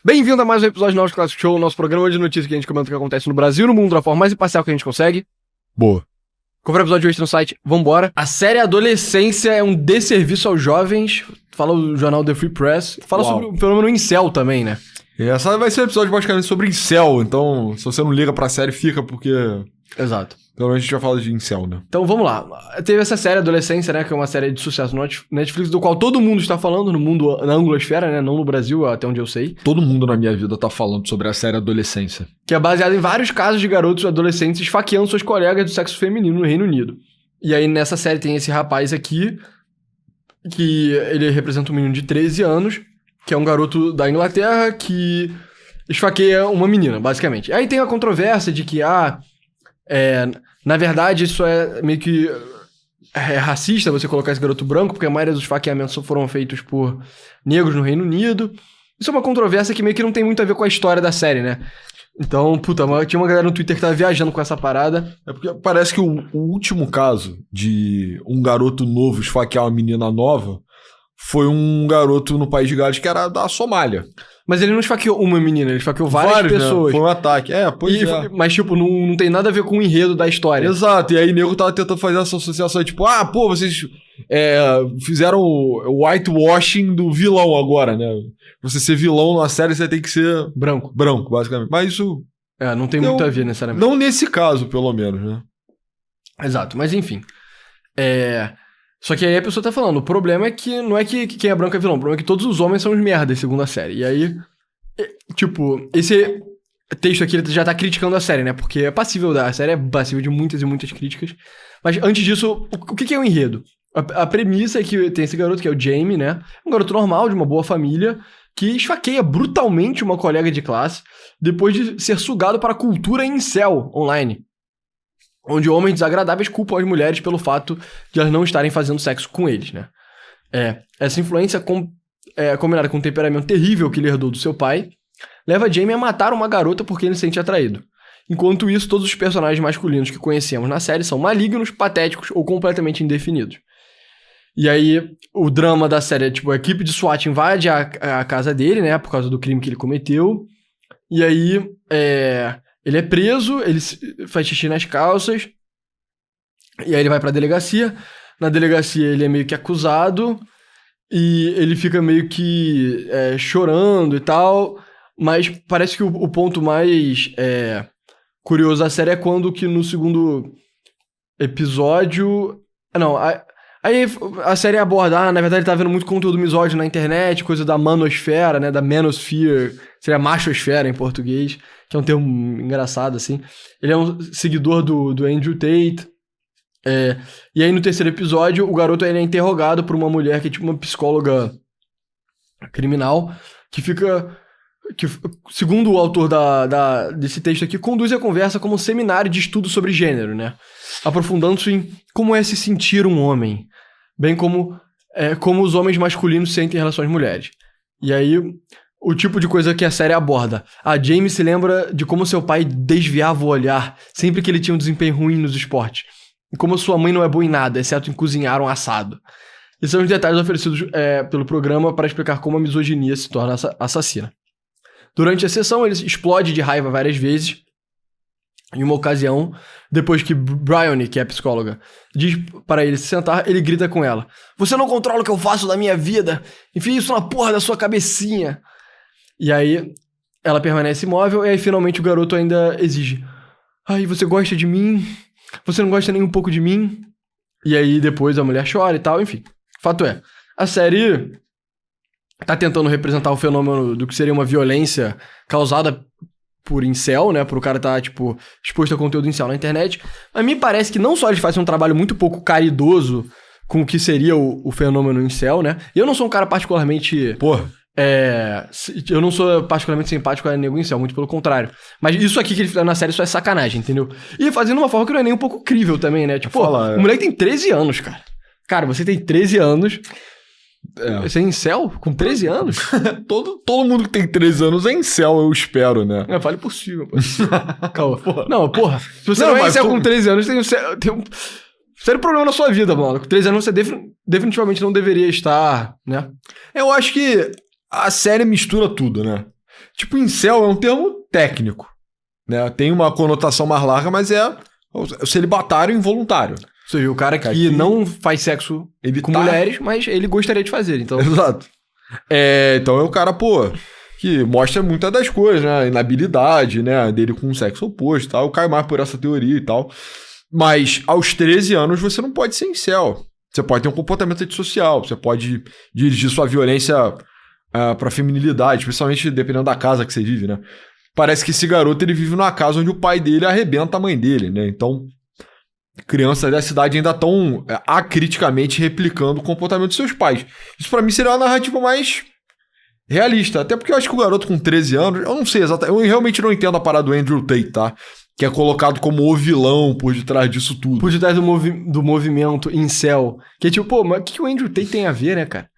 Bem-vindo a mais um episódio do nosso Classic Show, nosso programa de notícias que a gente comenta o que acontece no Brasil e no mundo da forma mais imparcial que a gente consegue. Boa. Confere o episódio hoje no site, vambora. A série Adolescência é um desserviço aos jovens, fala o jornal The Free Press, fala sobre o fenômeno incel também, né? E essa vai ser um episódio basicamente sobre incel, então se você não liga pra série, fica, porque Exato. pelo menos a gente vai falar de incel, né? Então vamos lá. Teve essa série Adolescência, né, que é uma série de sucesso no Netflix, do qual todo mundo está falando, no mundo, na anglosfera, né, não no Brasil, até onde eu sei. Todo mundo na minha vida tá falando sobre a série Adolescência. Que é baseado em vários casos de garotos adolescentes esfaqueando suas colegas do sexo feminino no Reino Unido. E aí nessa série tem esse rapaz aqui, que ele representa um menino de 13 anos, que é um garoto da Inglaterra que esfaqueia uma menina, basicamente. Aí tem a controvérsia de que, na verdade, isso é meio que racista você colocar esse garoto branco, porque a maioria dos esfaqueamentos foram feitos por negros no Reino Unido. Isso é uma controvérsia que meio que não tem muito a ver com a história da série, né? Então, tinha uma galera no Twitter que tava viajando com essa parada. É porque parece que o último caso de um garoto novo esfaquear uma menina nova foi um garoto no País de Gales que era da Somália. Mas ele não esfaqueou uma menina, ele esfaqueou várias pessoas. Né? Foi um ataque. Mas, tipo, não tem nada a ver com o enredo da história. Exato, e aí o nego tava tentando fazer essa associação, tipo, vocês fizeram o whitewashing do vilão agora, né? Você ser vilão na série, você tem que ser branco, basicamente. Mas isso... não tem muito a ver necessariamente. Não nesse caso, pelo menos, né? Exato, mas enfim. Só que aí a pessoa tá falando, o problema é que não é que quem é branco é vilão, o problema é que todos os homens são os merdas, segundo a série. E aí, tipo, esse texto aqui ele já tá criticando a série, né? Porque a série é passível de muitas e muitas críticas. Mas antes disso, o que é o enredo? A premissa é que tem esse garoto que é o Jamie, né? Um garoto normal, de uma boa família, que esfaqueia brutalmente uma colega de classe depois de ser sugado para a cultura incel online, onde homens desagradáveis culpam as mulheres pelo fato de elas não estarem fazendo sexo com eles, né? Essa influência combinada com um temperamento terrível que ele herdou do seu pai, leva Jamie a matar uma garota porque ele se sente atraído. Enquanto isso, todos os personagens masculinos que conhecemos na série são malignos, patéticos ou completamente indefinidos. E aí, o drama da série é, tipo, a equipe de SWAT invade a casa dele, né, por causa do crime que ele cometeu. E aí, ele é preso, ele faz xixi nas calças, e aí ele vai pra delegacia. Na delegacia ele é meio que acusado, e ele fica meio que chorando e tal, mas parece que o ponto mais curioso da série é quando que no segundo episódio... Aí a série aborda, na verdade ele tá vendo muito conteúdo misógino na internet, coisa da manosfera, né, da manosphere, seria machosfera em português, que é um termo engraçado, assim. Ele é um seguidor do Andrew Tate. E aí no terceiro episódio, o garoto ele é interrogado por uma mulher que é tipo uma psicóloga criminal, que segundo o autor desse texto aqui, conduz a conversa como um seminário de estudo sobre gênero, né? Aprofundando-se em como é se sentir um homem, bem como os homens masculinos sentem em relação às mulheres. E aí, o tipo de coisa que a série aborda. A Jamie se lembra de como seu pai desviava o olhar sempre que ele tinha um desempenho ruim nos esportes. E como sua mãe não é boa em nada, exceto em cozinhar um assado. Esses são os detalhes oferecidos pelo programa para explicar como a misoginia se torna assassina. Durante a sessão, ele explode de raiva várias vezes. Em uma ocasião, depois que Bryony, que é a psicóloga, diz para ele se sentar, ele grita com ela: "Você não controla o que eu faço da minha vida! Enfia isso na porra da sua cabecinha!" E aí, ela permanece imóvel, e aí finalmente o garoto ainda exige: "Ai, você gosta de mim? Você não gosta nem um pouco de mim?" E aí depois a mulher chora e tal, enfim. Fato é, a série tá tentando representar o fenômeno do que seria uma violência causada por incel, né? Por o cara tá, tipo, exposto a conteúdo incel na internet. Mas me parece que não só eles fazem um trabalho muito pouco caridoso com o que seria o fenômeno incel, né? E eu não sou um cara particularmente... eu não sou particularmente simpático a nego incel, muito pelo contrário. Mas isso aqui que ele fizeram na série, isso é sacanagem, entendeu? E fazendo uma forma que não é nem um pouco crível também, né? Tipo, o moleque tem 13 anos, cara. Cara, você tem 13 anos... Você é incel? Com 13 anos? todo mundo que tem 13 anos é incel, eu espero, né? Fale por cima. Calma. Porra. Se você não é incel com 13 anos, tem um sério problema na sua vida, mano. Com 13 anos você definitivamente não deveria estar, né? Eu acho que a série mistura tudo, né? Tipo, incel é um termo técnico, né? Tem uma conotação mais larga, mas é o celibatário involuntário. Ou seja, o cara que não faz sexo com mulheres, mas ele gostaria de fazer, então... Exato. Então é o cara, pô, que mostra muitas das coisas, né? Inabilidade, né? Dele com o sexo oposto e tal. Eu caio mais por essa teoria e tal. Mas aos 13 anos você não pode ser incel. Você pode ter um comportamento antissocial. Você pode dirigir sua violência pra feminilidade, especialmente dependendo da casa que você vive, né? Parece que esse garoto ele vive numa casa onde o pai dele arrebenta a mãe dele, né? Então, crianças da cidade ainda estão acriticamente replicando o comportamento dos seus pais. Isso pra mim seria uma narrativa mais realista. Até porque eu acho que o garoto com 13 anos, eu não sei exatamente, eu realmente não entendo a parada do Andrew Tate, tá? Que é colocado como o vilão por detrás disso tudo. Por detrás do movimento incel. Que é tipo, pô, mas o que o Andrew Tate tem a ver, né, cara?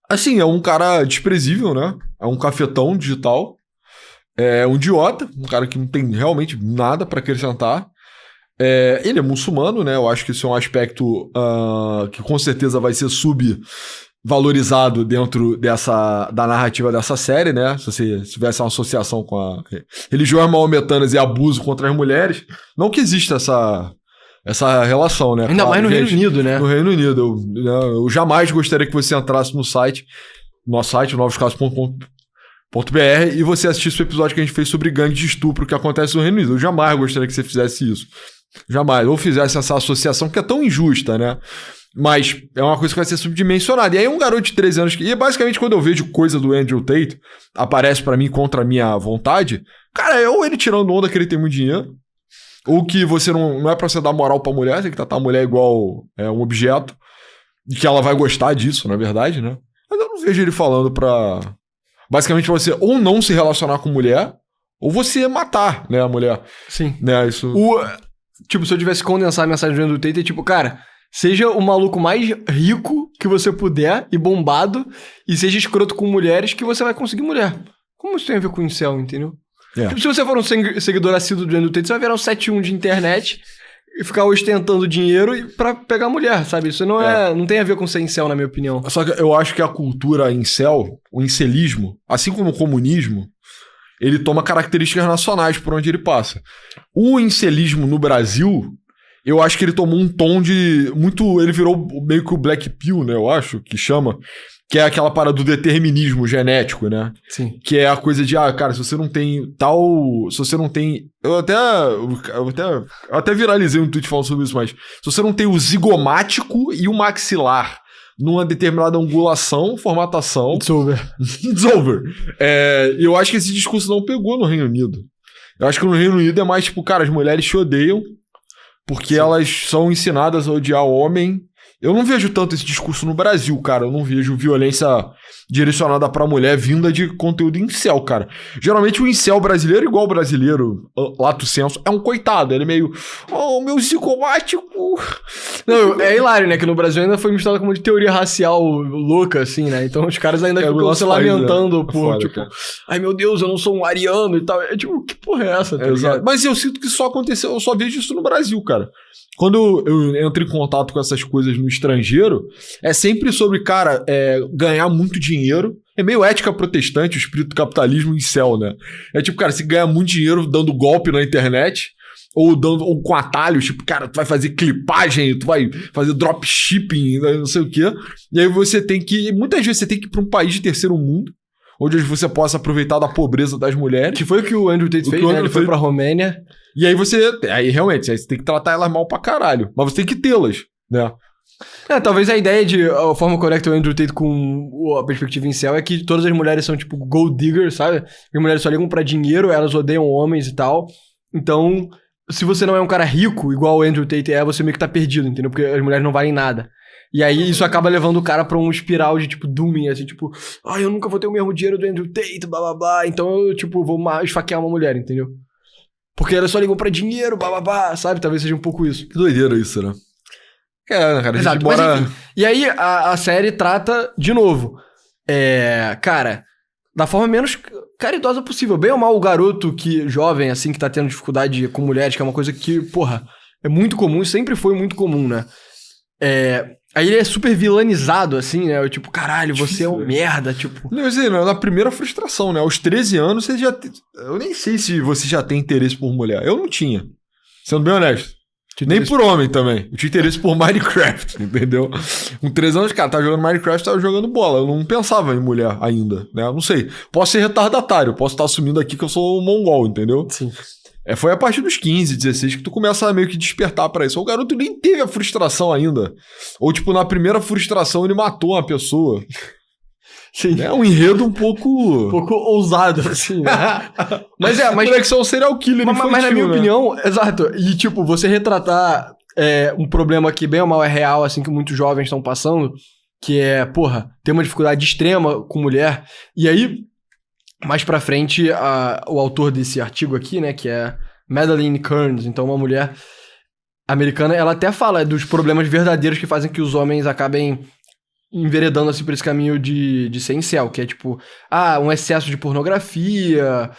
Assim, é um cara desprezível, né? É um cafetão digital. É um idiota, um cara que não tem realmente nada pra acrescentar. Ele é muçulmano, né? Eu acho que isso é um aspecto que com certeza vai ser subvalorizado dentro da narrativa dessa série, né? Se você tivesse uma associação com a religiões maometanas e abuso contra as mulheres, não que exista essa relação, né? Ainda mais no Reino Unido, né? No Reino Unido. Eu jamais gostaria que você entrasse no nosso site, novoscasos.com.br, e você assistisse o episódio que a gente fez sobre gangue de estupro que acontece no Reino Unido. Eu jamais gostaria que você fizesse isso. Jamais. Ou fizesse essa associação que é tão injusta, né? Mas é uma coisa que vai ser subdimensionada. E aí um garoto de 13 anos... E basicamente quando eu vejo coisa do Andrew Tate, aparece pra mim contra a minha vontade, cara, ou ele tirando onda que ele tem muito dinheiro, ou que você não é pra você dar moral pra mulher, você tem que tratar a mulher igual um objeto, e que ela vai gostar disso, na verdade, né? Mas eu não vejo ele falando pra... Basicamente você ou não se relacionar com mulher, ou você matar, né, a mulher. Sim. Né, isso... Tipo, se eu tivesse que condensar a mensagem do Andrew Tate, é tipo, cara, seja o maluco mais rico que você puder e bombado, e seja escroto com mulheres que você vai conseguir mulher. Como isso tem a ver com incel, entendeu? Tipo, se você for um seguidor assíduo do Andrew Tate, você vai virar um 7-1 de internet e ficar ostentando dinheiro pra pegar mulher, sabe? Isso não tem a ver com ser incel, na minha opinião. Só que eu acho que a cultura incel, o incelismo, assim como o comunismo, ele toma características nacionais por onde ele passa. O incelismo no Brasil, eu acho que ele tomou um tom de... Ele virou meio que o Black Pill, né? Eu acho que chama. Que é aquela parada do determinismo genético, né? Sim. Que é a coisa de, cara, se você não tem tal... Se você não tem... Eu até viralizei um tweet falando sobre isso, mas... Se você não tem o zigomático e o maxilar numa determinada angulação, formatação... It's over. It's over. Eu acho que esse discurso não pegou no Reino Unido. Eu acho que no Reino Unido é mais tipo, cara, as mulheres te odeiam porque elas são ensinadas a odiar o homem. Eu não vejo tanto esse discurso no Brasil, cara. Eu não vejo violência direcionada pra mulher vinda de conteúdo incel, cara. Geralmente o incel brasileiro, igual o brasileiro, lato senso, é um coitado. Ele é meio... meu psicomático... Não, é hilário, né? Que no Brasil ainda foi misturado com uma teoria racial louca, assim, né? Então os caras ainda ficam se lamentando por, tipo... Cara. Ai, meu Deus, eu não sou um ariano e tal. É tipo, que porra é essa? Exato. Mas eu sinto que só aconteceu... Eu só vejo isso no Brasil, cara. Quando eu entro em contato com essas coisas no estrangeiro, é sempre sobre, cara, ganhar muito dinheiro. É meio ética protestante, o espírito do capitalismo incel, né? É tipo, cara, se ganha muito dinheiro dando golpe na internet, ou com atalhos, tipo, cara, tu vai fazer clipagem, tu vai fazer dropshipping, não sei o quê. E aí você tem que... Muitas vezes você tem que ir pra um país de terceiro mundo, onde você possa aproveitar da pobreza das mulheres. Que foi o que o Andrew Tate fez, né? Ele foi pra Romênia. E aí aí realmente, você tem que tratar elas mal pra caralho. Mas você tem que tê-las, né? Talvez a ideia de... A forma correta do Andrew Tate com a perspectiva incel é que todas as mulheres são tipo gold diggers, sabe? As mulheres só ligam pra dinheiro, elas odeiam homens e tal. Então, se você não é um cara rico, igual o Andrew Tate você meio que tá perdido, entendeu? Porque as mulheres não valem nada. E aí isso acaba levando o cara pra um espiral de, tipo, dooming, assim, tipo... eu nunca vou ter o mesmo dinheiro do Andrew Tate, blá, blá, blá. Então eu, tipo, vou esfaquear uma mulher, entendeu? Porque elas só ligam pra dinheiro, blá, blá, blá, sabe? Talvez seja um pouco isso. Que doideira isso, né? Cara, exato, a gente bora... Mas, enfim, e aí a série trata, de novo, cara, da forma menos caridosa possível. Bem ou mal o garoto jovem, assim, que tá tendo dificuldade com mulheres, que é uma coisa que, porra, é muito comum, sempre foi muito comum, né? Aí ele é super vilanizado, assim, né? Eu, tipo, caralho, você é um merda, tipo... Não, assim, na primeira frustração, né? Aos 13 anos, você já... Eu nem sei se você já tem interesse por mulher. Eu não tinha. Sendo bem honesto. Nem por homem também. Eu tinha interesse por Minecraft, entendeu? Com 13 anos, cara, tava jogando Minecraft, tava jogando bola. Eu não pensava em mulher ainda, né? Eu não sei. Posso ser retardatário, posso estar assumindo aqui que eu sou um mongol, entendeu? Sim. Foi a partir dos 15, 16 que tu começa a meio que despertar pra isso. O garoto nem teve a frustração ainda. Ou, tipo, na primeira frustração ele matou uma pessoa. Sim. É um enredo um pouco... Um pouco ousado, assim, né? Mas Moleque, são um serial killer infantil, mas na minha né? opinião, exato. E, tipo, você retratar um problema que bem ou mal é real, assim, que muitos jovens estão passando, que é, porra, ter uma dificuldade extrema com mulher. E aí, mais pra frente, o autor desse artigo aqui, né, que é Madeleine Kearns, então uma mulher americana, ela até fala dos problemas verdadeiros que fazem que os homens acabem enveredando assim por esse caminho de ser incel, que é tipo, um excesso de pornografia,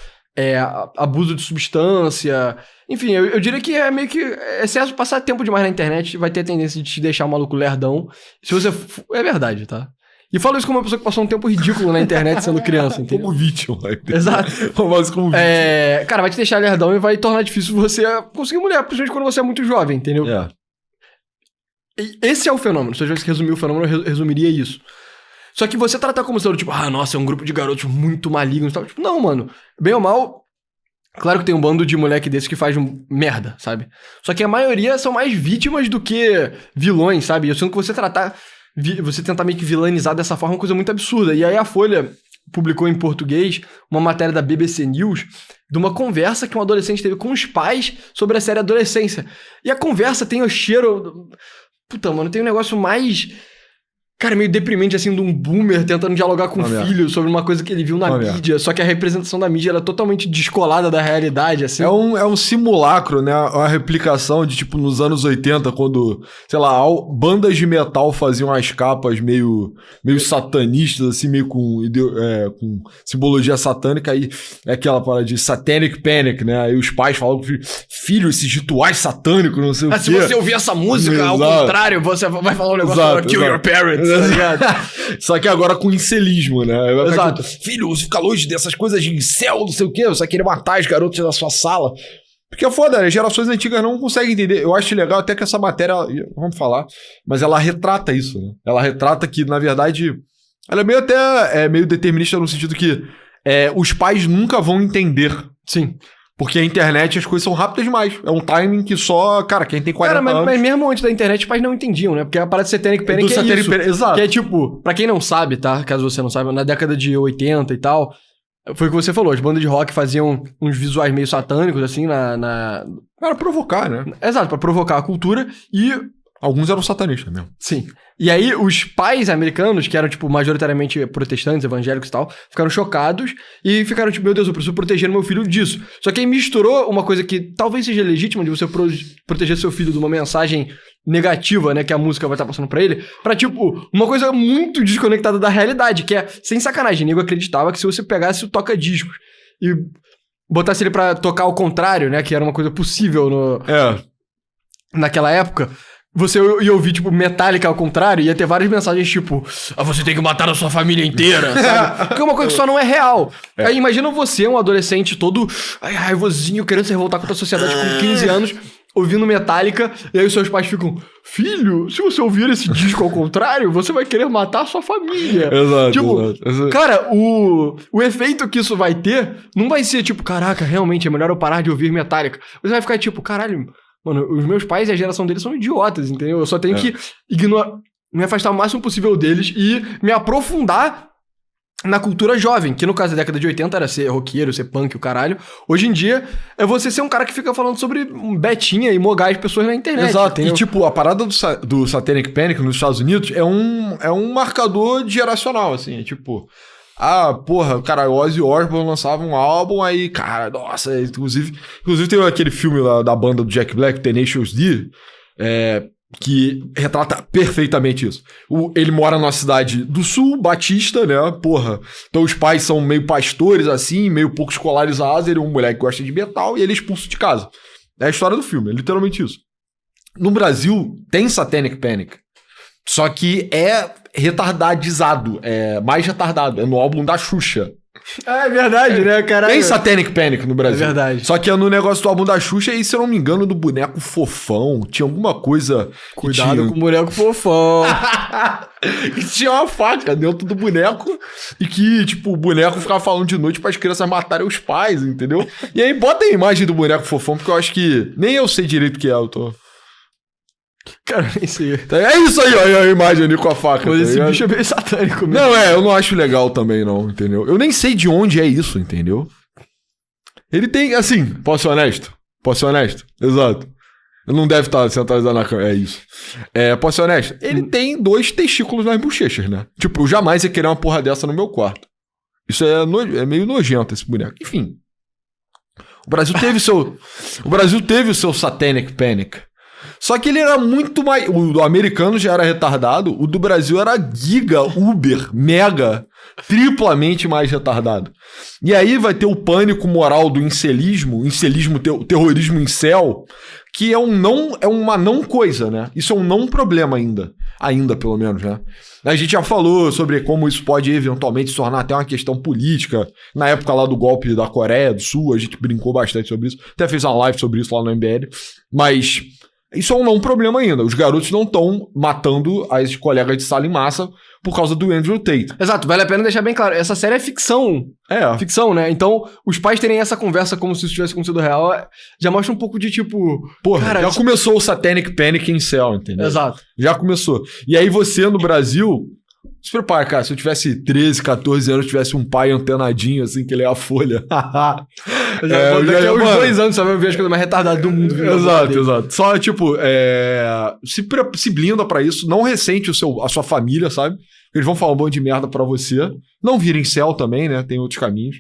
abuso de substância, enfim, eu diria que é meio que excesso de passar tempo demais na internet vai ter a tendência de te deixar um maluco lerdão, se você... É verdade, tá? E falo isso como uma pessoa que passou um tempo ridículo na internet sendo criança, entendeu? Como vítima. Exato. Como vítima. Cara, vai te deixar lerdão e vai tornar difícil você conseguir mulher, principalmente quando você é muito jovem, entendeu? Esse é o fenômeno. Se eu tivesse que resumir o fenômeno, eu resumiria isso. Só que você tratar como sendo, tipo, nossa, é um grupo de garotos muito malignos e tal. Tipo, não, mano. Bem ou mal, claro que tem um bando de moleque desses que faz merda, sabe? Só que a maioria são mais vítimas do que vilões, sabe? Eu sinto que você tentar meio que vilanizar dessa forma é uma coisa muito absurda. E aí a Folha publicou em português uma matéria da BBC News de uma conversa que um adolescente teve com os pais sobre a série Adolescência. E a conversa tem o cheiro... Puta, mano, tem um negócio mais... Cara, meio deprimente, assim, de um boomer tentando dialogar com o filho sobre uma coisa que ele viu na mídia, só que a representação da mídia era totalmente descolada da realidade, assim. É um simulacro, né? Uma replicação de, tipo, nos anos 80, quando, sei lá, bandas de metal faziam as capas meio satanistas, assim, meio com simbologia satânica, aí é aquela parada de Satanic Panic, né? Aí os pais falam pro filho, esses rituais satânicos, não sei o quê. Se você ouvir essa música, ao contrário, você vai falar um negócio kill your parents. Tá ligado? Só que agora com incelismo, né? Exato. Filho, você fica longe dessas coisas de incel, não sei o quê, você vai querer matar os garotos da sua sala. Porque é foda, né? Gerações antigas não conseguem entender. Eu acho legal até que essa matéria, vamos falar, mas ela retrata isso, né? Ela retrata que, na verdade, ela é meio determinista no sentido que os pais nunca vão entender. Sim. Porque a internet, as coisas são rápidas demais. É um timing que só... Cara, quem tem 40 anos... Mas mesmo antes da internet, os pais não entendiam, né? Porque a parada de Satanic Panic é isso. Exato. Que é tipo... Pra quem não sabe, tá? Caso você não saiba, na década de 80 e tal... Foi o que você falou. As bandas de rock faziam uns visuais meio satânicos, assim, Para provocar, né? Exato, pra provocar a cultura. E... Alguns eram satanistas mesmo. Sim. E aí, os pais americanos, que eram, tipo, majoritariamente protestantes, evangélicos e tal, ficaram chocados e ficaram, tipo, meu Deus, eu preciso proteger meu filho disso. Só que aí misturou uma coisa que talvez seja legítima de você proteger seu filho de uma mensagem negativa, né, que a música vai estar passando pra ele, pra, tipo, uma coisa muito desconectada da realidade, que é, sem sacanagem, o nego acreditava que se você pegasse o toca-discos e botasse ele pra tocar ao contrário, né, que era uma coisa possível naquela época... Você ia ouvir, tipo, Metallica ao contrário, ia ter várias mensagens, tipo, você tem que matar a sua família inteira, sabe? Porque é uma coisa que só não é real. Aí imagina você, um adolescente todo raivosinho, querendo se revoltar contra a sociedade com 15 anos, ouvindo Metallica, e aí os seus pais ficam, filho, se você ouvir esse disco ao contrário, você vai querer matar a sua família. Exato, tipo, cara, o efeito que isso vai ter não vai ser, tipo, caraca, realmente é melhor eu parar de ouvir Metallica. Você vai ficar, tipo, caralho... Mano, os meus pais e a geração deles são idiotas, entendeu? Eu só tenho que me afastar o máximo possível deles e me aprofundar na cultura jovem, que no caso da década de 80 era ser roqueiro, ser punk, o caralho. Hoje em dia, é você ser um cara que fica falando sobre betinha e mogar as pessoas na internet. Exato, entendeu? E tipo, a parada do Satanic Panic nos Estados Unidos é um marcador geracional, assim, é tipo... porra, cara, o Ozzy Osbourne lançava um álbum, aí, cara, nossa, inclusive tem aquele filme lá da banda do Jack Black, Tenacious D, que retrata perfeitamente isso. Ele mora numa cidade do sul, batista, né, porra, então os pais são meio pastores, assim, meio pouco escolarizados, ele é um moleque que gosta de metal, e ele é expulso de casa. É a história do filme, é literalmente isso. No Brasil, tem Satanic Panic. Só que é retardadizado, é mais retardado, é no álbum da Xuxa. Ah, é verdade, né, caralho? Tem Satanic Panic no Brasil. É verdade. Só que é no negócio do álbum da Xuxa e, se eu não me engano, do boneco fofão. Tinha alguma coisa... Cuidado com o boneco fofão. que tinha uma faca dentro do boneco e que, tipo, o boneco ficava falando de noite para as crianças matarem os pais, entendeu? E aí bota a imagem do boneco fofão, porque eu acho que... Nem eu sei direito o que é, eu tô... Cara, isso aí. É isso aí, ó, a imagem ali com a faca. Mas tá esse ligado? bicho é meio satânico mesmo. Não, eu não acho legal também, não, entendeu? Eu nem sei de onde é isso, entendeu? Ele tem, assim, posso ser honesto? Posso ser honesto? Exato. Ele não deve estar centralizado na câmera, é isso. Posso ser honesto? Ele tem 2 testículos nas bochechas, né? Tipo, eu jamais ia querer uma porra dessa no meu quarto. Isso é meio nojento, esse boneco. Enfim. O Brasil teve o seu Satanic Panic. Só que ele era muito mais... O do americano já era retardado, o do Brasil era giga, uber, mega, triplamente mais retardado. E aí vai ter o pânico moral do incelismo, terrorismo incel, que é uma não coisa, né? Isso é um não problema ainda pelo menos, né? A gente já falou sobre como isso pode eventualmente se tornar até uma questão política. Na época lá do golpe da Coreia do Sul, a gente brincou bastante sobre isso, até fez uma live sobre isso lá no MBL, mas... Isso é um não problema ainda. Os garotos não estão matando as colegas de sala em massa por causa do Andrew Tate. Exato, vale a pena deixar bem claro. Essa série é ficção. É. Ficção, né? Então, os pais terem essa conversa como se isso tivesse acontecido real, já mostra um pouco de tipo... Porra, cara, já começou o Satanic Panic em céu, entendeu? Exato. Já começou. E aí você, no Brasil... Se prepara, cara. Se eu tivesse 13, 14 anos, tivesse um pai antenadinho, assim, que lê a folha. Daqui a uns 2 anos você vai ver as coisas mais retardadas do mundo. Exato. Só, tipo, se blinda pra isso. Não ressente a sua família, sabe? Eles vão falar um monte de merda pra você. Não vira em céu também, né? Tem outros caminhos.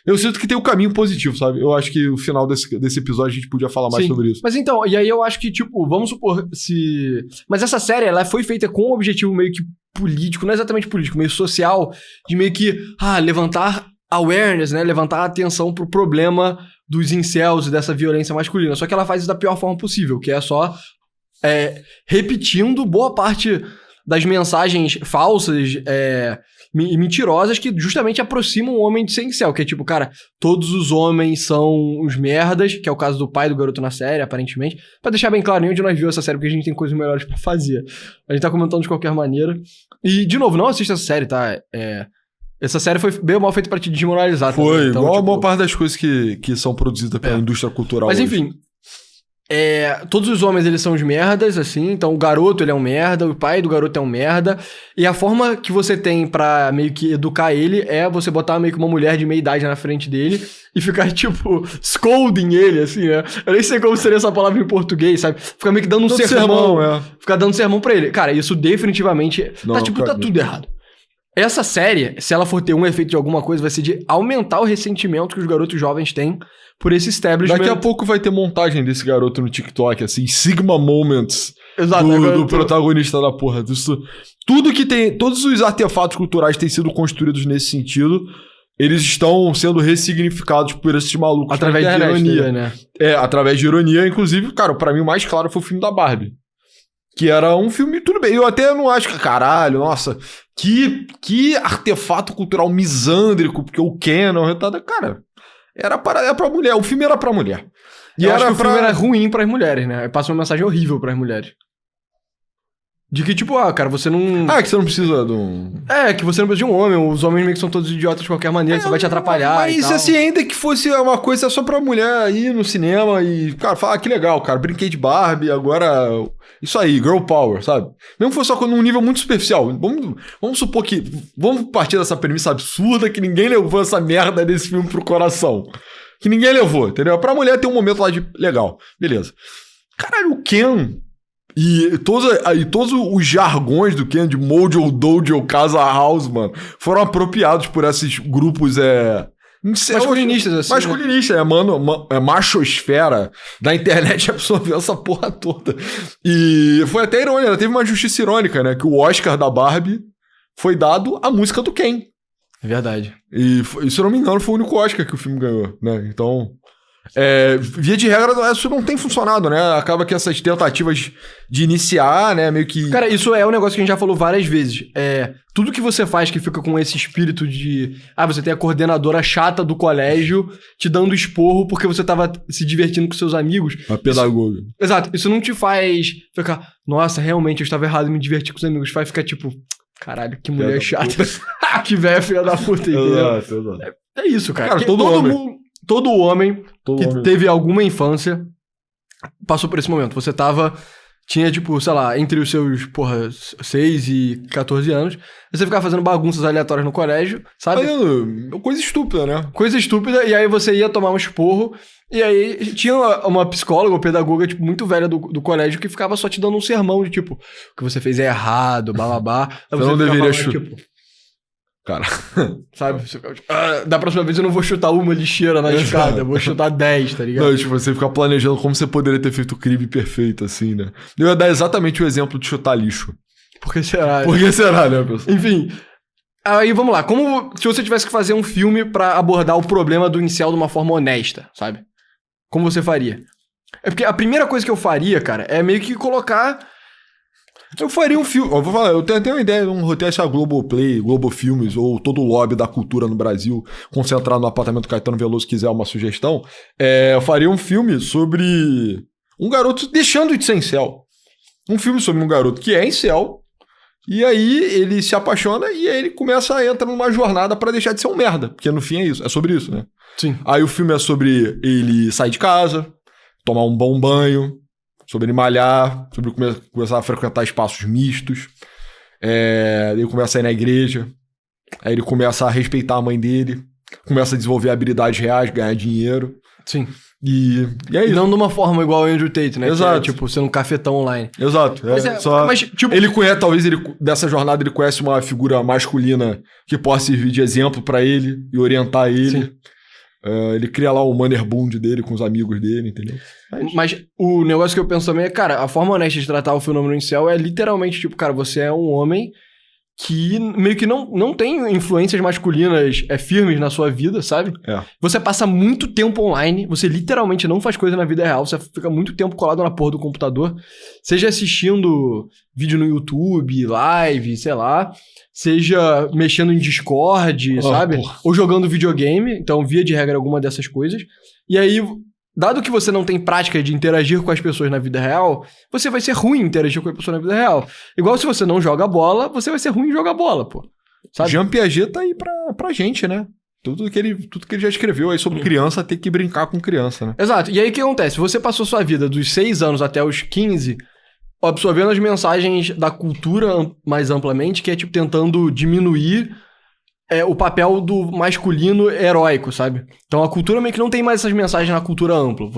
Eu sinto que tem um caminho positivo, sabe? Eu acho que no final desse episódio a gente podia falar mais sobre isso. Mas então, e aí eu acho que, tipo, vamos supor se... Mas essa série, ela foi feita com um objetivo meio que político, não é exatamente político, meio social, de meio que, levantar awareness, né? Levantar a atenção pro problema dos incels e dessa violência masculina. Só que ela faz isso da pior forma possível, que é só repetindo boa parte das mensagens falsas e mentirosas que justamente aproximam o homem de ser incel, que é tipo, cara, todos os homens são uns merdas, que é o caso do pai do garoto na série, aparentemente. Pra deixar bem claro, nem onde nós viu essa série, porque a gente tem coisas melhores pra fazer. A gente tá comentando de qualquer maneira. E, de novo, não assista essa série, tá? Essa série foi bem ou mal feita pra te desmoralizar. Foi, também. Então, igual tipo... a maior parte das coisas que são produzidas pela indústria cultural. Mas hoje. enfim, todos os homens, eles são os merdas, assim, então o garoto, ele é um merda, o pai do garoto é um merda, e a forma que você tem pra meio que educar ele é você botar meio que uma mulher de meia idade na frente dele e ficar, tipo, scolding ele, assim, né? Eu nem sei como seria essa palavra em português, sabe? Ficar meio que dando um sermão. Ficar dando sermão pra ele. Cara, isso definitivamente tá tudo errado. Essa série, se ela for ter um efeito de alguma coisa, vai ser de aumentar o ressentimento que os garotos jovens têm por esse establishment. Daqui a pouco vai ter montagem desse garoto no TikTok, assim, Sigma Moments. Exato, do protagonista da porra. Tudo que tem, todos os artefatos culturais têm sido construídos nesse sentido, eles estão sendo ressignificados por esses malucos através de ironia, né? Através de ironia. Inclusive, cara, pra mim o mais claro foi o filme da Barbie. Que era um filme, tudo bem, eu até não acho que, caralho, nossa, que artefato cultural misândrico, porque o Ken, cara, era pra mulher, o filme era pra mulher. E eu acho que o filme era ruim pras mulheres, né? Passa uma mensagem horrível pras mulheres. De que, tipo, cara, você não... que você não precisa de um... que você não precisa de um homem, os homens meio que são todos idiotas de qualquer maneira, você vai te atrapalhar mas e tal. assim, ainda que fosse uma coisa só pra mulher ir no cinema e, cara, falar, que legal, cara, brinquei de Barbie, agora... Isso aí, girl power, sabe? Mesmo que fosse só num nível muito superficial. Vamos supor que... Vamos partir dessa premissa absurda que ninguém levou essa merda desse filme pro coração. Que ninguém levou, entendeu? Pra mulher ter um momento lá de... Legal, beleza. Caralho, o Ken... E todos os jargões do Ken, de Mojo, Dojo, Casa House, mano, foram apropriados por esses grupos, masculinistas, assim. Masculinista, machosfera da internet absorveu essa porra toda. E foi até irônico, ela teve uma justiça irônica, né? Que o Oscar da Barbie foi dado à música do Ken. É verdade. E se eu não me engano, foi o único Oscar que o filme ganhou, né? Então... Via de regra, isso não tem funcionado, né? Acaba que essas tentativas de iniciar, né, meio que... Cara, isso é um negócio que a gente já falou várias vezes. Tudo que você faz que fica com esse espírito de... você tem a coordenadora chata do colégio te dando esporro porque você tava se divertindo com seus amigos. A pedagoga. Exato. Isso não te faz ficar... Nossa, realmente, eu estava errado em me divertir com os amigos. Faz ficar tipo... Caralho, que mulher chata. Que velha filha da puta, entendeu? Exato. É isso, cara. Cara, todo homem que teve alguma infância passou por esse momento. Você tinha, tipo, sei lá, entre os seus, 6 e 14 anos, você ficava fazendo bagunças aleatórias no colégio, sabe? Coisa estúpida, né? Coisa estúpida, e aí você ia tomar um esporro, e aí tinha uma psicóloga ou pedagoga, tipo, muito velha do colégio, que ficava só te dando um sermão de, tipo, o que você fez é errado, bababá. Você não deveria chutar. Tipo, cara, sabe? Você fica, tipo, da próxima vez eu não vou chutar uma lixeira na escada, eu vou chutar 10, tá ligado? Não, tipo, você fica planejando como você poderia ter feito o crime perfeito, assim, né? Eu ia dar exatamente o exemplo de chutar lixo. Por que será? Por que será, né, pessoal? Enfim, aí vamos lá. Como se você tivesse que fazer um filme pra abordar o problema do incel de uma forma honesta, sabe? Como você faria? É porque a primeira coisa que eu faria, cara, é meio que colocar... Eu faria um filme. Eu vou falar, eu tenho até uma ideia de um roteiro, se a Globoplay, Globo Filmes ou todo o lobby da cultura no Brasil concentrar no apartamento Caetano Veloso quiser uma sugestão. Eu faria um filme sobre um garoto deixando de ser incel. Um filme sobre um garoto que é incel. E aí ele se apaixona e aí ele começa a entrar numa jornada pra deixar de ser um merda. Porque no fim é isso, é sobre isso, né? Sim. Aí o filme é sobre ele sair de casa, tomar um bom banho, sobre ele malhar, sobre começar a frequentar espaços mistos. Ele começa a ir na igreja. Aí ele começa a respeitar a mãe dele. Começa a desenvolver habilidades reais, ganhar dinheiro. Sim. E é isso. E não de uma forma igual ao Andrew Tate, né? Exato. Que é, tipo, sendo um cafetão online. Exato. Mas, tipo... Ele conhece, talvez dessa jornada ele conhece uma figura masculina que possa servir de exemplo pra ele e orientar ele. Sim. Ele cria lá o Mannerbund dele com os amigos dele, entendeu? Mas o negócio que eu penso também é, cara, a forma honesta de tratar o fenômeno incel é literalmente, tipo, cara, você é um homem que meio que não tem influências masculinas firmes na sua vida, sabe? Você passa muito tempo online, você literalmente não faz coisa na vida real, você fica muito tempo colado na porra do computador, seja assistindo vídeo no YouTube, live, sei lá, seja mexendo em Discord, sabe? Porra. Ou jogando videogame, então via de regra alguma dessas coisas. E aí, dado que você não tem prática de interagir com as pessoas na vida real, você vai ser ruim em interagir com a pessoa na vida real. Igual se você não joga bola, você vai ser ruim em jogar bola, pô. Sabe? Jean Piaget tá aí pra gente, né? Tudo que ele já escreveu aí sobre criança, ter que brincar com criança, né? Exato. E aí o que acontece? Você passou sua vida dos 6 anos até os 15 absorvendo as mensagens da cultura mais amplamente, que é tipo tentando diminuir o papel do masculino heróico, sabe? Então a cultura meio que não tem mais essas mensagens na cultura ampla.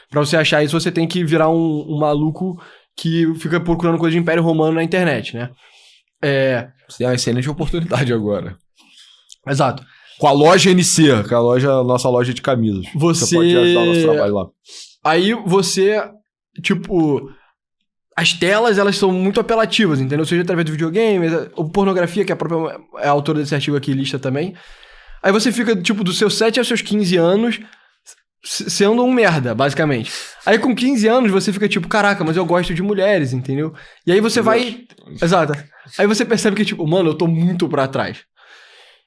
Pra você achar isso, você tem que virar um maluco que fica procurando coisa de Império Romano na internet, né? Você tem uma excelente oportunidade agora. Exato. Com a loja NC, que é a nossa loja de camisas. Você pode ajudar o nosso trabalho lá. Aí você, tipo... As telas, elas são muito apelativas, entendeu? Seja através do videogame, ou pornografia, que a autora desse artigo aqui lista também. Aí você fica, tipo, dos seus 7 aos seus 15 anos sendo um merda, basicamente. Aí com 15 anos você fica tipo, caraca, mas eu gosto de mulheres, entendeu? E aí você vai... Exato. Aí você percebe que, tipo, mano, eu tô muito pra trás.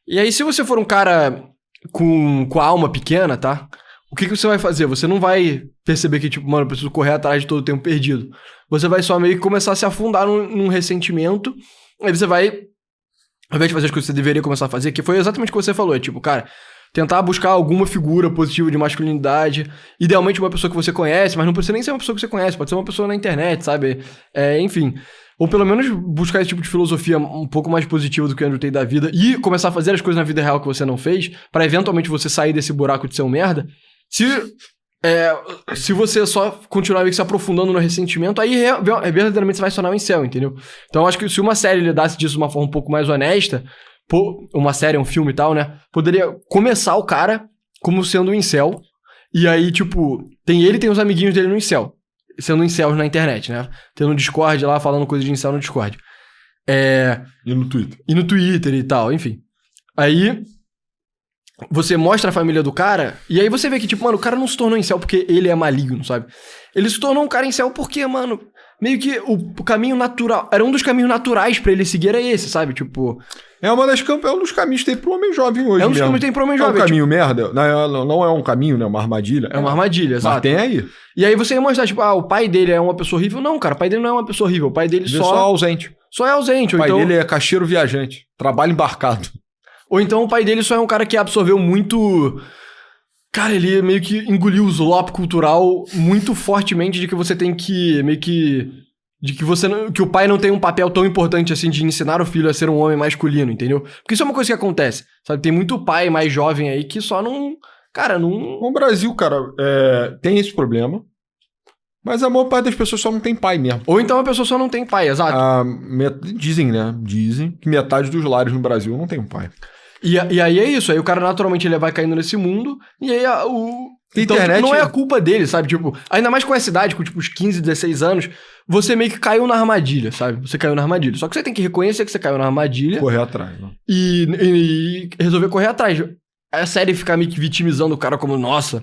E aí se você for um cara com a alma pequena, tá? O que você vai fazer? Você não vai perceber que, tipo, mano, eu preciso correr atrás de todo o tempo perdido. Você vai só meio que começar a se afundar num ressentimento. Aí você vai, ao invés de fazer as coisas que você deveria começar a fazer, que foi exatamente o que você falou. É tipo, cara, tentar buscar alguma figura positiva de masculinidade. Idealmente uma pessoa que você conhece, mas não precisa nem ser uma pessoa que você conhece. Pode ser uma pessoa na internet, sabe? Enfim. Ou pelo menos buscar esse tipo de filosofia um pouco mais positiva do que o Andrew Tate da vida. E começar a fazer as coisas na vida real que você não fez. Pra eventualmente você sair desse buraco de ser um merda. Se você só continuar meio que se aprofundando no ressentimento, aí verdadeiramente você vai se tornar um incel, entendeu? Então eu acho que se uma série lidasse disso de uma forma um pouco mais honesta, uma série, um filme e tal, né? Poderia começar o cara como sendo um incel, e aí, tipo, tem os amiguinhos dele no incel, sendo incels na internet, né? Tendo um Discord lá, falando coisa de incel no Discord. E no Twitter. E no Twitter e tal, enfim. Aí... você mostra a família do cara, e aí você vê que, tipo, mano, o cara não se tornou incel porque ele é maligno, sabe? Ele se tornou um cara incel porque, mano, meio que o caminho natural... Era um dos caminhos naturais pra ele seguir, era esse, sabe? Tipo... É um dos caminhos que tem pro homem jovem hoje. É um dos caminhos que tem pro homem jovem. É um caminho merda. Não é um caminho, né? Uma armadilha. É uma armadilha, exato. Mas tem aí. E aí você ia mostrar, tipo, o pai dele é uma pessoa horrível. Não, cara, o pai dele não é uma pessoa horrível. O pai dele Ele é só ausente. Só é ausente. O pai dele é caixeiro viajante. Trabalho embarcado. Ou então o pai dele só é um cara que absorveu muito... Cara, ele meio que engoliu o zlopo cultural muito fortemente de que você tem que meio que... De que que o pai não tem um papel tão importante assim de ensinar o filho a ser um homem masculino, entendeu? Porque isso é uma coisa que acontece, sabe? Tem muito pai mais jovem aí que só não... Cara, não... No Brasil, cara, tem esse problema, mas a maior parte das pessoas só não tem pai mesmo. Ou então a pessoa só não tem pai, exato. Dizem, né? Dizem que metade dos lares no Brasil não tem um pai. E aí é isso, aí o cara naturalmente ele vai caindo nesse mundo, e aí então, internet... não é a culpa dele, sabe? Tipo, ainda mais com essa idade, com tipo uns 15, 16 anos, você meio que caiu na armadilha, sabe? Você caiu na armadilha. Só que você tem que reconhecer que você caiu na armadilha. Correr atrás, né? E resolver correr atrás. A série fica meio que vitimizando o cara como, nossa,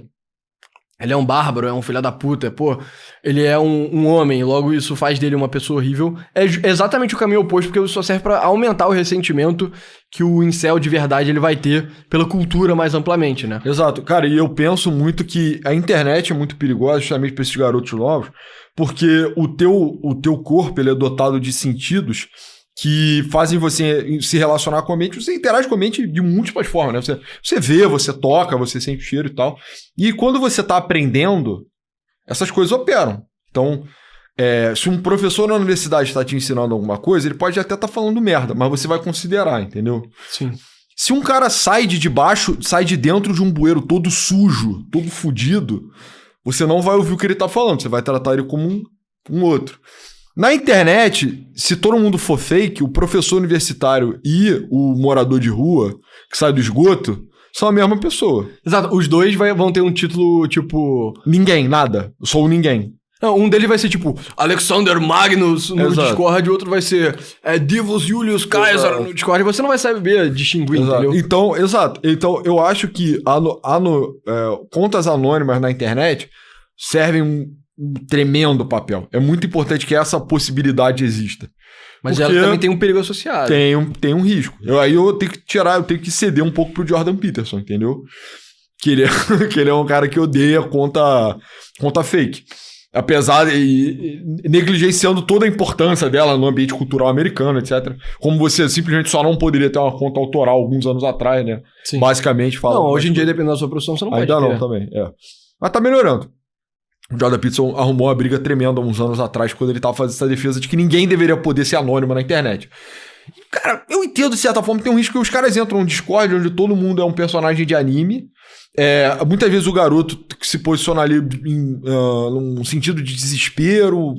ele é um bárbaro, é um filho da puta, pô, ele é um homem, logo isso faz dele uma pessoa horrível. É exatamente o caminho oposto, porque isso só serve pra aumentar o ressentimento que o incel de verdade ele vai ter pela cultura mais amplamente, né? Exato. Cara, e eu penso muito que a internet é muito perigosa justamente pra esses garotos novos, porque o teu corpo ele é dotado de sentidos que fazem você se relacionar com a mente. Você interage com a mente de múltiplas formas, né? Você vê, você toca, você sente o cheiro e tal. E quando você tá aprendendo, essas coisas operam. Então, se um professor na universidade está te ensinando alguma coisa, ele pode até estar falando merda, mas você vai considerar, entendeu? Sim. Se um cara sai de dentro de um bueiro todo sujo, todo fudido, você não vai ouvir o que ele tá falando, você vai tratar ele como um outro. Na internet, se todo mundo for fake, o professor universitário e o morador de rua, que sai do esgoto, são a mesma pessoa. Exato, os dois vão ter um título, tipo... Ninguém, nada. Eu sou o ninguém. Não, um deles vai ser, tipo, Alexander Magnus no Discord, o outro vai ser Divus Julius Caesar no Discord, e você não vai saber distinguir, entendeu? Então, eu acho que contas anônimas na internet servem um tremendo papel. É muito importante que essa possibilidade exista. Mas ela também tem um perigo associado. Tem um risco. Aí eu tenho que ceder um pouco pro Jordan Peterson, entendeu? Que ele é um cara que odeia conta fake. Apesar de negligenciando toda a importância dela no ambiente cultural americano, etc. Como você simplesmente só não poderia ter uma conta autoral alguns anos atrás, né? Sim. Basicamente falando. Não, hoje em dia, dependendo da sua profissão, você não pode ter. Ainda não, também. Mas tá melhorando. O Jordan Peterson arrumou uma briga tremenda uns anos atrás, quando ele tava fazendo essa defesa de que ninguém deveria poder ser anônimo na internet. Cara, eu entendo de certa forma, tem um risco que os caras entram no Discord, onde todo mundo é um personagem de anime. Muitas vezes o garoto que se posiciona ali num sentido de desespero,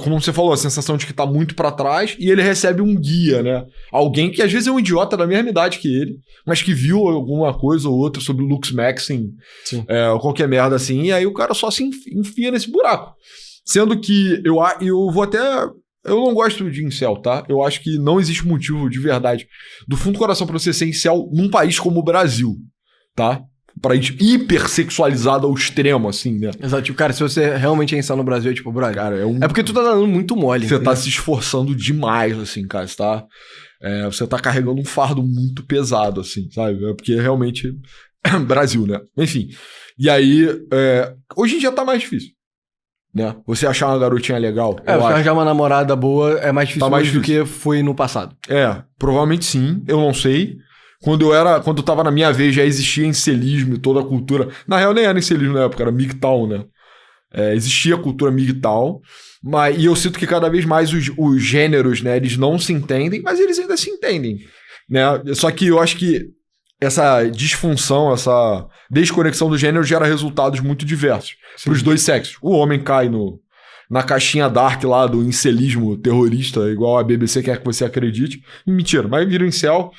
como você falou, a sensação de que tá muito pra trás, e ele recebe um guia, né? Alguém que às vezes é um idiota da mesma idade que ele, mas que viu alguma coisa ou outra sobre o Lux Maxim, ou qualquer merda assim, e aí o cara só se enfia nesse buraco. Sendo que eu vou até... Eu não gosto de incel, tá? Eu acho que não existe motivo de verdade, do fundo do coração, pra você ser incel num país como o Brasil, tá? País hipersexualizado ao extremo, assim, né? Exato. Tipo, cara, se você realmente é incel no Brasil, tipo, brother, cara, é porque tu tá dando muito mole. Você tá se esforçando demais, assim, cara. Você tá carregando um fardo muito pesado, assim, sabe? É porque realmente... Brasil, né? Enfim. E aí, hoje em dia tá mais difícil, né? Você achar uma garotinha legal. Você achar uma namorada boa é mais difícil, do que foi no passado. Provavelmente sim, eu não sei. Quando eu tava na minha vez, já existia encelismo e toda a cultura. Na real, nem era encelismo na época, era MGTOW, né? Existia a cultura MGTOW, e eu sinto que cada vez mais os gêneros, né, eles não se entendem, mas eles ainda se entendem, né? Só que eu acho que essa disfunção, essa desconexão do gênero gera resultados muito diversos para os dois sexos. O homem cai na caixinha dark lá do incelismo terrorista, igual a BBC quer que você acredite. Mentira, mas vira um incel,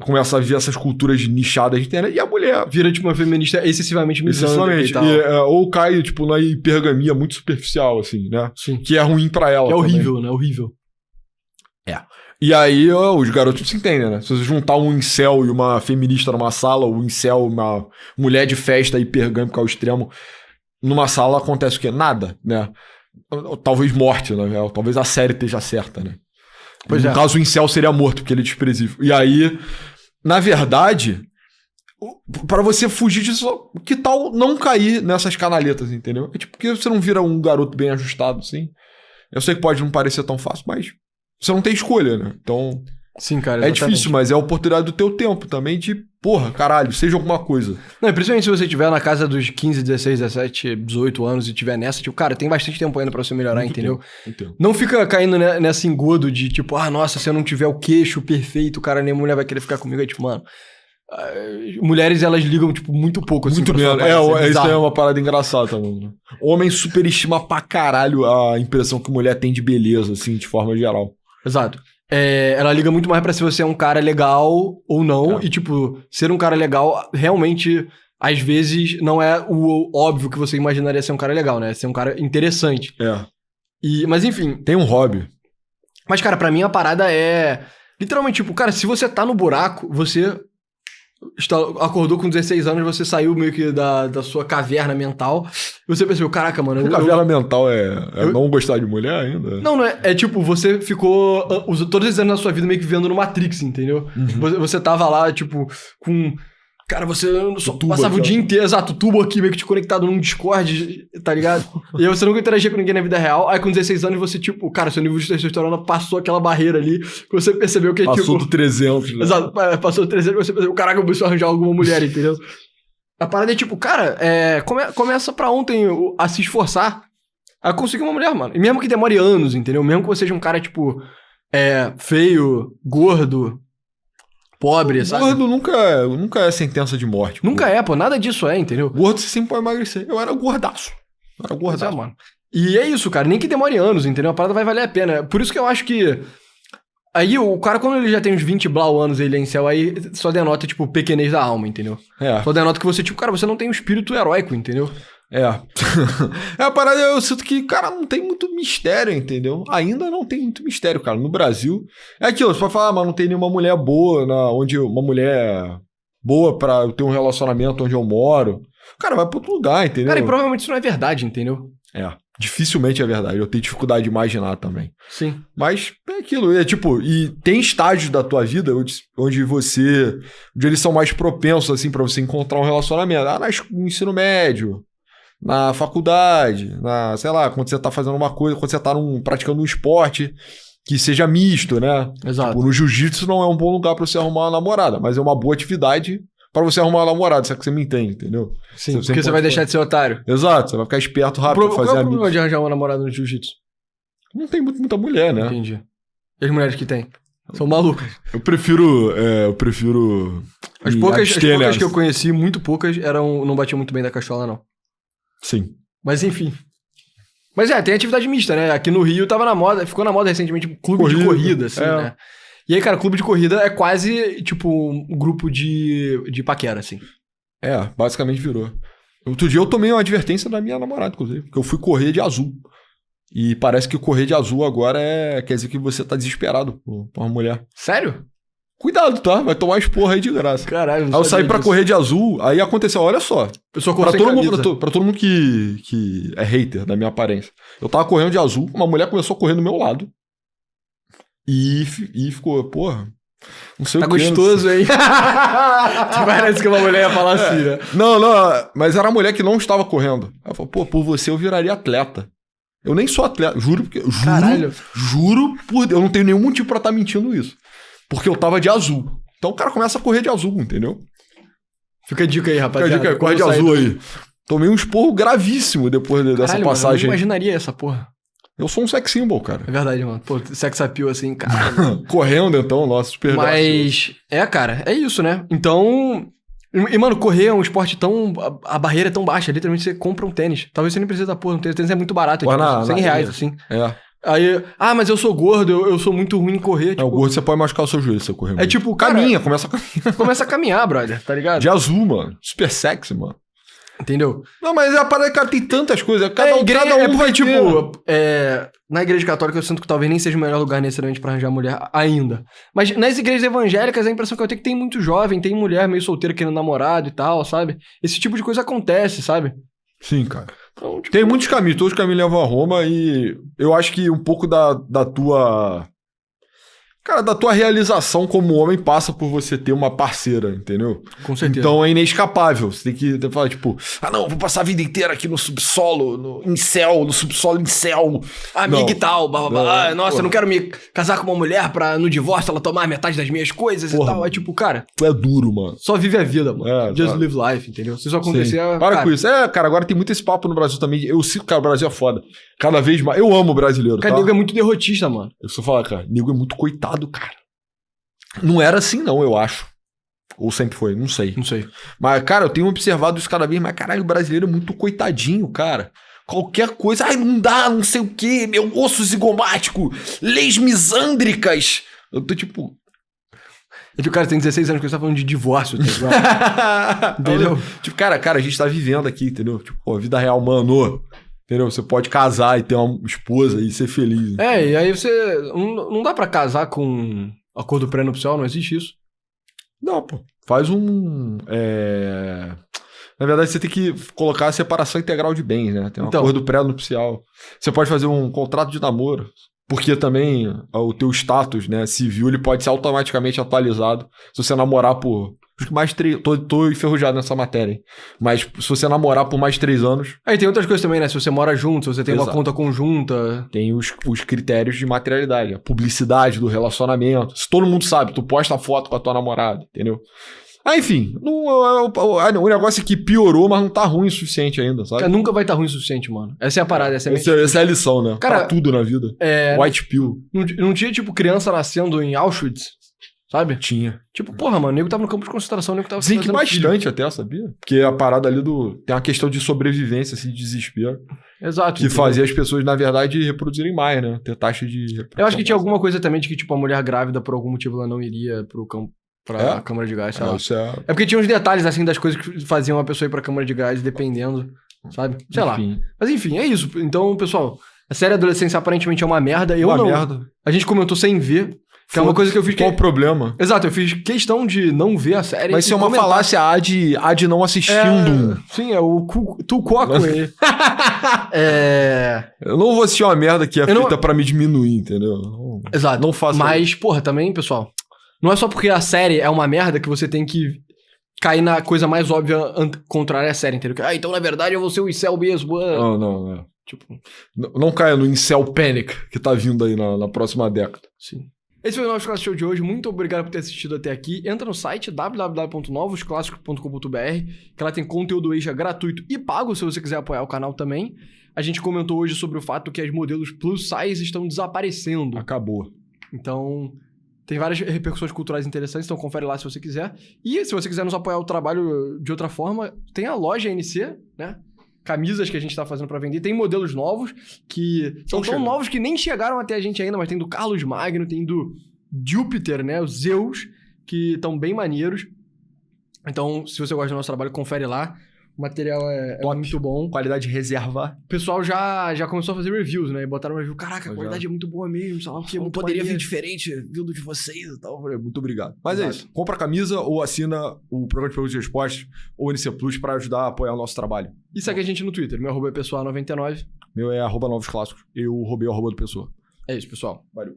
começa a ver essas culturas nichadas de internet, e a mulher vira tipo uma feminista excessivamente misógina e tal. Ou cai tipo na hipergamia muito superficial, assim, né? Sim. Que é ruim pra ela. Que é horrível, né? Horrível. E aí, os garotos se entendem, né? Se você juntar um incel e uma feminista numa sala, ou um incel, uma mulher de festa hipergâmica ao extremo, numa sala acontece o quê? Nada, né? Talvez morte, né? Talvez a série esteja certa, né? No caso, o incel seria morto, porque ele é desprezível. E aí, na verdade, pra você fugir disso, que tal não cair nessas canaletas, entendeu? É tipo, porque você não vira um garoto bem ajustado, assim? Eu sei que pode não parecer tão fácil, mas você não tem escolha, né? Então, sim, cara, é difícil, mas é a oportunidade do teu tempo também de, porra, caralho, seja alguma coisa. Não, e principalmente se você estiver na casa dos 15, 16, 17, 18 anos e tiver nessa, tipo, cara, tem bastante tempo ainda pra você melhorar, Muito entendeu? Entendo. Não fica caindo nessa engodo de, tipo, nossa, se eu não tiver o queixo perfeito, cara, nenhuma mulher vai querer ficar comigo. É tipo, mano, mulheres, elas ligam, tipo, muito pouco, assim. Muito pra menos. sua Isso aparência. é uma parada engraçada também, né? Homem superestima pra caralho a impressão que mulher tem de beleza, assim, de forma geral. Exato. Ela liga muito mais pra se você é um cara legal ou não. E, tipo, ser um cara legal realmente, às vezes, não é o óbvio que você imaginaria ser um cara legal, né? Ser um cara interessante. Mas, enfim. Tem um hobby. Mas, cara, pra mim a parada é... Literalmente, tipo, cara, se você tá no buraco, você acordou com 16 anos, você saiu meio que da sua caverna mental, e você percebeu, caraca, mano... Caverna mental é não gostar de mulher ainda? Não é. É tipo, você ficou todos esses anos da sua vida meio que vivendo no Matrix, entendeu? Você tava lá, tipo, com... Cara, você só passava o dia inteiro, exato, tubo aqui meio que te conectado num Discord, tá ligado? E aí você nunca interagia com ninguém na vida real. Aí com 16 anos você, tipo, cara, seu nível de testosterona passou aquela barreira ali, que você percebeu que, Passou tipo... do 300, né? Exato, passou do 300 e você percebeu, caraca, eu preciso arranjar alguma mulher, entendeu? A parada é tipo, cara, começa pra ontem a se esforçar a conseguir uma mulher, mano. E mesmo que demore anos, entendeu? Mesmo que você seja um cara, tipo, feio, gordo... pobre, sabe? Gordo nunca é sentença de morte. Nunca pô. Nada disso entendeu? Gordo você sempre pode emagrecer. Eu era gordaço. Mano. E é isso, cara. Nem que demore anos, entendeu? A parada vai valer a pena. Por isso que eu acho que... Aí o cara, quando ele já tem uns 20 blau anos, ele é em céu, aí só denota, tipo, pequenez da alma, entendeu? Só denota que você, tipo, cara, você não tem um espírito heróico, entendeu? A parada, eu sinto que, cara, não tem muito mistério, entendeu? Ainda não tem muito mistério, cara. No Brasil, é aquilo, você pode falar, mas não tem nenhuma mulher boa, onde uma mulher boa pra eu ter um relacionamento onde eu moro. Cara, vai pra outro lugar, entendeu? Cara, e provavelmente isso não é verdade, entendeu? Dificilmente é verdade. Eu tenho dificuldade de imaginar também. Sim. Mas é aquilo, tipo, e tem estágios da tua vida onde eles são mais propensos, assim, pra você encontrar um relacionamento. No ensino médio, na faculdade, sei lá, quando você tá fazendo uma coisa, quando você tá praticando um esporte que seja misto, né? Exato. Tipo, no jiu-jitsu não é um bom lugar pra você arrumar uma namorada, mas é uma boa atividade pra você arrumar uma namorada, se é que você me entende, entendeu? Sim, porque você vai deixar de ser otário. Exato, você vai ficar esperto rápido, fazer amigos. Qual é o amigos. problema de arranjar uma namorada no jiu-jitsu? Não tem muita mulher, né? Entendi. E as mulheres que tem? São malucas. Eu prefiro As poucas que eu conheci, muito poucas, não batiam muito bem da cachola, não. Sim. Mas enfim. Mas tem atividade mista, né? Aqui no Rio ficou na moda recentemente clube de corrida, assim, né? E aí, cara, clube de corrida é quase, tipo, um grupo de paquera, assim. Basicamente virou. Outro dia eu tomei uma advertência da minha namorada, inclusive, porque eu fui correr de azul. E parece que correr de azul agora quer dizer que você tá desesperado por uma mulher. Sério? Cuidado, tá? Vai tomar esporra aí de graça. Caralho, não. Aí eu saí pra correr de azul, aí aconteceu, olha só. Pessoa pra todo mundo que é hater da minha aparência. Eu tava correndo de azul, uma mulher começou a correr do meu lado. E ficou, porra. Não sei tá o que. Tá gostoso, hein? Parece que uma mulher ia falar assim, né? Não, mas era a mulher que não estava correndo. Ela falou, pô, por você eu viraria atleta. Eu nem sou atleta, juro, por Deus, eu não tenho nenhum motivo pra estar mentindo isso. Porque eu tava de azul. Então o cara começa a correr de azul, entendeu? Fica a dica aí, rapaziada. Fica a dica aí, corre de azul aí. Tomei um esporro gravíssimo depois dessa passagem. Mano, eu não imaginaria essa porra. Eu sou um sex symbol, cara. É verdade, mano. Pô, sex appeal assim, cara. Correndo, então, nossa, super Mas, cara, é isso, né? Então... E, mano, correr é um esporte tão... A barreira é tão baixa, literalmente você compra um tênis. Talvez você nem precise da porra, um tênis é muito barato, tipo, R$100, assim. Aí, mas eu sou gordo, eu sou muito ruim em correr. Tipo, o gordo você pode machucar o seu joelho se você correr muito. Tipo, caminha, começa a caminhar. Começa a caminhar, brother, tá ligado? De azul, mano. Super sexy, mano. Entendeu? Não, mas a parada, cara, tem tantas coisas. Cada um vai, tipo, ter. na igreja católica eu sinto que talvez nem seja o melhor lugar necessariamente pra arranjar mulher ainda. Mas nas igrejas evangélicas a impressão que eu tenho é que tem muito jovem, tem mulher meio solteira querendo namorado e tal, sabe? Esse tipo de coisa acontece, sabe? Sim, cara. Então, tipo, Tem muitos caminhos, todos os caminhos levam a Roma e eu acho que um pouco da tua... Cara, da tua realização como homem passa por você ter uma parceira, entendeu? Com certeza. Então é inescapável. Você tem que falar, tipo, não, vou passar a vida inteira aqui no subsolo, no subsolo incel. Amiga e tal, Não, nossa, porra. eu não quero me casar com uma mulher pra no divórcio ela tomar metade das minhas coisas Porra, e tal. mano. É tipo, cara, Tu é duro, mano. só vive a vida, mano. Just tá. live life, entendeu? Se isso acontecer, Sim. Para cara, com isso. Cara, agora tem muito esse papo no Brasil também. Eu sinto que o Brasil é foda. Cada vez mais. Eu amo o brasileiro, cara, tá? nego é muito derrotista, mano. Eu só falar, cara, nego é muito coitado, cara. Não era assim, não, eu acho. Ou sempre foi, não sei. Não sei. Mas, cara, eu tenho observado isso cada vez mais. Caralho, o brasileiro é muito coitadinho, cara. Qualquer coisa. Ai, não dá, não sei o quê. Meu osso zigomático. Leis misândricas. Eu tô tipo... É que o cara tem 16 anos que você tá falando de divórcio, tá ligado? Entendeu? Tipo, cara, a gente tá vivendo aqui, entendeu? Tipo, pô, vida real, mano. Entendeu? Você pode casar e ter uma esposa e ser feliz. E aí você... Não dá pra casar com acordo pré-nupcial, não existe isso. Não, pô. Faz Na verdade, você tem que colocar a separação integral de bens, né? Tem um acordo pré-nupcial. Você pode fazer um contrato de namoro. Porque também o teu status, né, civil, ele pode ser automaticamente atualizado se você namorar por... Acho que mais 3... Tô enferrujado nessa matéria, hein? Mas se você namorar por mais 3 anos... Aí tem outras coisas também, né? Se você mora junto, se você tem uma Exato. conta conjunta... Tem os critérios de materialidade, a publicidade do relacionamento. Se todo mundo sabe, tu posta foto com a tua namorada, entendeu? Enfim, o negócio é que piorou, mas não tá ruim o suficiente ainda, sabe? Cara, nunca vai estar ruim o suficiente, mano. Essa é a parada, essa é a lição, né? Cara, pra tudo na vida. White pill. Não tinha, tipo, criança nascendo em Auschwitz, sabe? Tinha. Tipo, porra, mano, o nego tava no campo de concentração, o nego tava... Dizem que fazendo bastante até, sabia? Porque a parada ali tem uma questão de sobrevivência, assim, de desespero. Exato. Que entendeu? fazia as pessoas, na verdade, reproduzirem mais, né? Ter taxa de reprodução. Eu acho que tinha alguma coisa também de que, tipo, a mulher grávida, por algum motivo, ela não iria pra câmara de gás, sei lá. Isso é... É porque tinha uns detalhes, assim, das coisas que faziam a pessoa ir pra câmara de gás, dependendo, sabe? Sei lá. Mas enfim, é isso. Então, pessoal, a série Adolescência aparentemente é uma merda. Eu não. merda. A gente comentou sem ver, que é uma coisa que eu fiz... Qual o problema? Exato, eu fiz questão de não ver a série. Vai ser uma falácia de não assistindo. Sim, é o Tucoco aí. Eu não vou assistir uma merda que é feita pra me diminuir, entendeu? Exato. Não faço. Mas, porra, também, pessoal, não é só porque a série é uma merda que você tem que cair na coisa mais óbvia contrária à série, entendeu? Então, na verdade, eu vou ser o incel mesmo. Não. Tipo, não caia no incel panic que tá vindo aí na próxima década. Sim. Esse foi o Novos Clássicos Show de hoje. Muito obrigado por ter assistido até aqui. Entra no site www.novosclassicos.com.br, que lá tem conteúdo extra gratuito e pago, se você quiser apoiar o canal também. A gente comentou hoje sobre o fato que as modelos plus size estão desaparecendo. Acabou. Então, tem várias repercussões culturais interessantes, então confere lá se você quiser. E se você quiser nos apoiar o trabalho de outra forma, tem a loja NC, né? Camisas que a gente tá fazendo pra vender. Tem modelos novos que são tão novos que nem chegaram até a gente ainda, mas tem do Carlos Magno, tem do Júpiter, né? Os Zeus, que estão bem maneiros. Então, se você gosta do nosso trabalho, confere lá. O material é muito bom. Qualidade reserva. O pessoal já começou a fazer reviews, né? E botaram um review. Caraca, a qualidade é muito boa mesmo, sei lá o que. Não poderia vir diferente vindo de vocês e tal. Muito obrigado. Mas é isso. Compra a camisa ou assina o programa de perguntas e respostas ou NC Plus pra ajudar a apoiar o nosso trabalho. E segue a gente no Twitter. Meu @é pessoal99. Meu é @novosclássicos. Eu roubei o @ do pessoa. É isso, pessoal. Valeu.